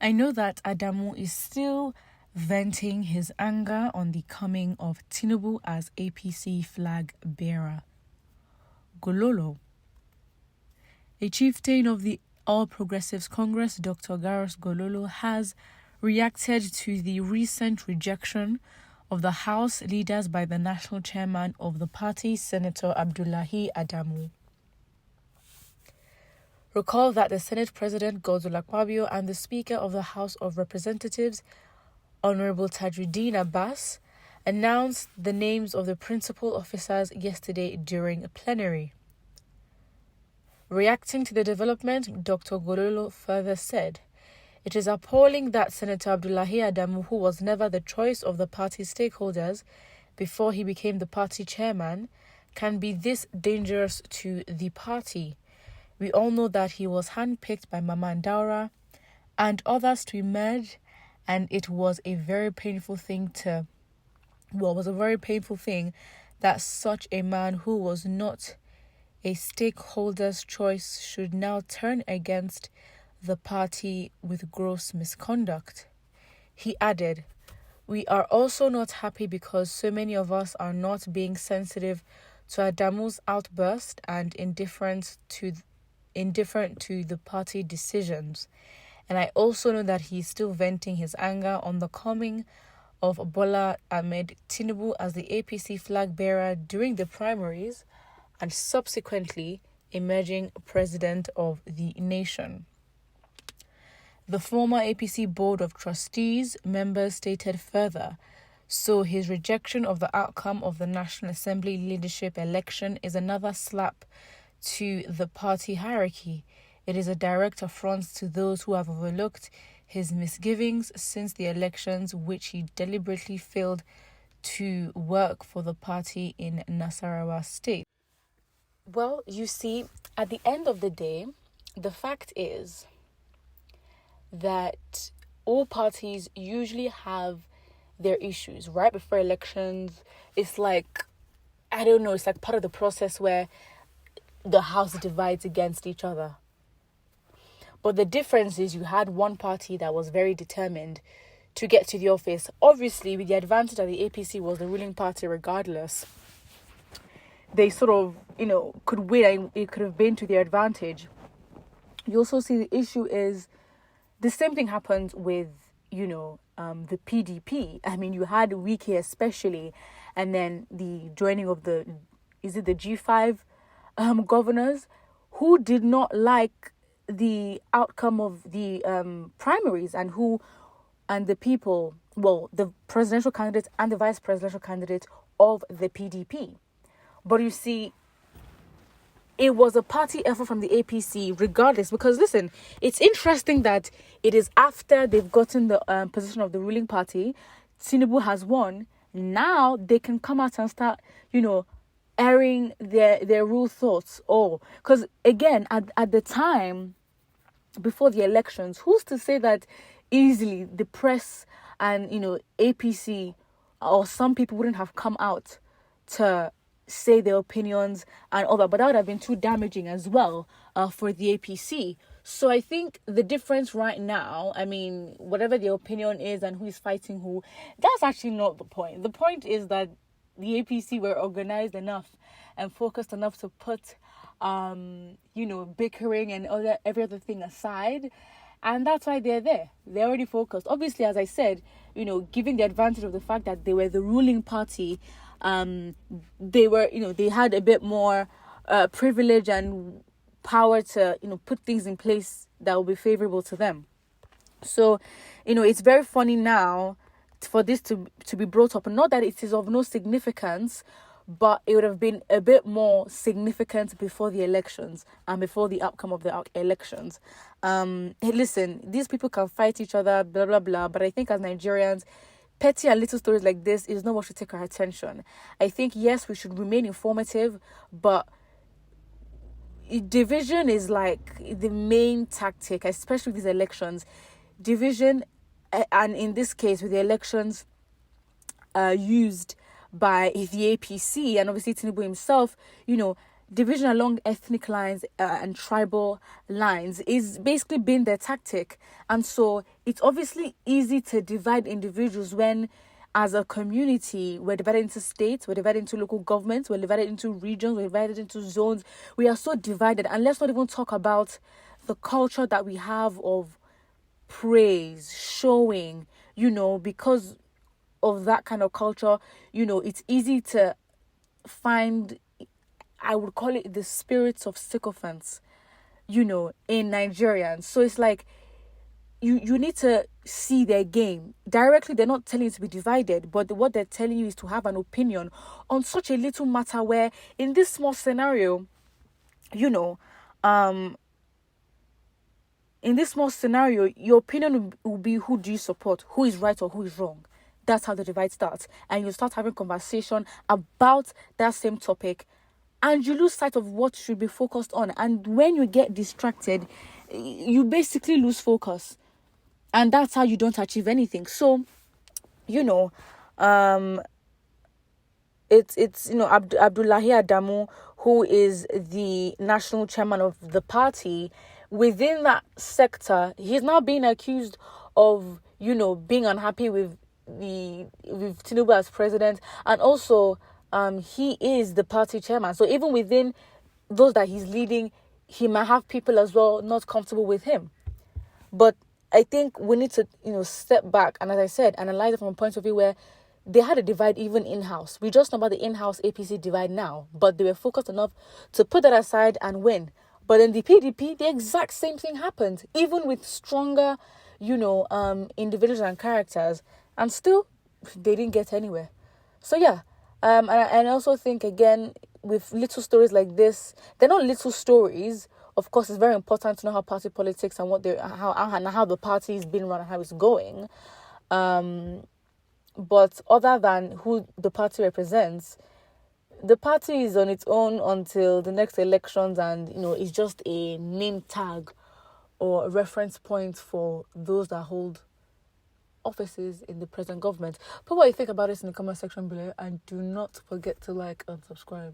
I know that Adamu is still venting his anger on the coming of Tinubu as APC flag bearer. Gololo, a chieftain of the All Progressives Congress, Dr. Gareth Gololo, has reacted to the recent rejection of the House leaders by the national chairman of the party, Senator Abdullahi Adamu. Recall that the Senate President Godswill Akpabio and the Speaker of the House of Representatives, Honorable Tajuddin Abbas, announced the names of the principal officers yesterday during a plenary. Reacting to the development, Dr. Gololo further said, "It is appalling that Senator Abdullahi Adamu, who was never the choice of the party stakeholders before he became the party chairman, can be this dangerous to the party. We all know that he was handpicked by Mama Ndaura and others to emerge, and it was a very painful thing that such a man who was not a stakeholder's choice should now turn against the party with gross misconduct." He added, "We are also not happy because so many of us are not being sensitive to Adamu's outburst and indifferent to the party decisions. And I also know that he is still venting his anger on the coming of Bola Ahmed Tinubu as the APC flag bearer during the primaries and subsequently emerging president of the nation." The former APC Board of Trustees members stated further, "So his rejection of the outcome of the National Assembly leadership election is another slap to the party hierarchy. It is a direct affront to those who have overlooked his misgivings since the elections, which he deliberately failed to work for the party in Nasarawa State." Well, you see, at the end of the day, the fact is that all parties usually have their issues right before elections. It's like, I don't know, it's like part of the process where the house divides against each other. But the difference is you had one party that was very determined to get to the office, obviously with the advantage that the APC was the ruling party regardless. They sort of, could win, and it could have been to their advantage. You also see the issue is the same thing happened with, the PDP. I mean, you had Wike especially, and then the joining of the G5 governors who did not like the outcome of the primaries and the people, the presidential candidate and the vice presidential candidate of the PDP. But you see, it was a party effort from the APC regardless, because listen, it's interesting that it is after they've gotten the position of the ruling party, Tinubu has won, now they can come out and start, airing their real thoughts. Because again, at the time, before the elections, who's to say that easily the press and, APC or some people wouldn't have come out to say their opinions and all that, but that would have been too damaging as well for the APC. So I think the difference right now, I mean, whatever the opinion is and who is fighting who, that's actually not the point. The point is that the APC were organized enough and focused enough to put, bickering and every other thing aside. And that's why they're there. They're already focused. Obviously, as I said, given the advantage of the fact that they were the ruling party, they were, they had a bit more privilege and power to, put things in place that will be favorable to them. So, it's very funny now for this to be brought up. Not that it is of no significance, but it would have been a bit more significant before the elections and before the outcome of the elections. Hey, listen, these people can fight each other, blah, blah, blah. But I think as Nigerians, petty and little stories like this is not what should take our attention. I think, yes, we should remain informative, but division is like the main tactic, especially with these elections. Division, and in this case, with the elections used by the APC and obviously Tinubu himself, division along ethnic lines and tribal lines is basically been their tactic. And so it's obviously easy to divide individuals when, as a community, we're divided into states, we're divided into local governments, we're divided into regions, we're divided into zones. We are so divided. And let's not even talk about the culture that we have of praise, showing, because of that kind of culture, it's easy to find, I would call it the spirits of sycophants, in Nigerians. So it's like you need to see their game. Directly, they're not telling you to be divided, but what they're telling you is to have an opinion on such a little matter where, in this small scenario, your opinion will be, who do you support? Who is right or who is wrong? That's how the divide starts. And you start having conversation about that same topic, and you lose sight of what should be focused on. And when you get distracted, you basically lose focus. And that's how you don't achieve anything. So, it's Abdullahi Adamu, who is the national chairman of the party. Within that sector, he's now being accused of, being unhappy with Tinubu as president, and also he is the party chairman. So even within those that he's leading, he might have people as well not comfortable with him. But I think we need to, step back and, as I said, analyze it from a point of view where they had a divide even in-house. We just know about the in-house APC divide now, but they were focused enough to put that aside and win. But in the PDP, the exact same thing happened, even with stronger, individuals and characters, and still they didn't get anywhere. So yeah, and I also think, again, with little stories like this, they're not little stories. Of course, it's very important to know how party politics and how the party is being run and how it's going. But other than who the party represents, the party is on its own until the next elections, and it's just a name tag or a reference point for those that hold offices in the present government. Put what you think about this in the comment section below, and do not forget to like and subscribe.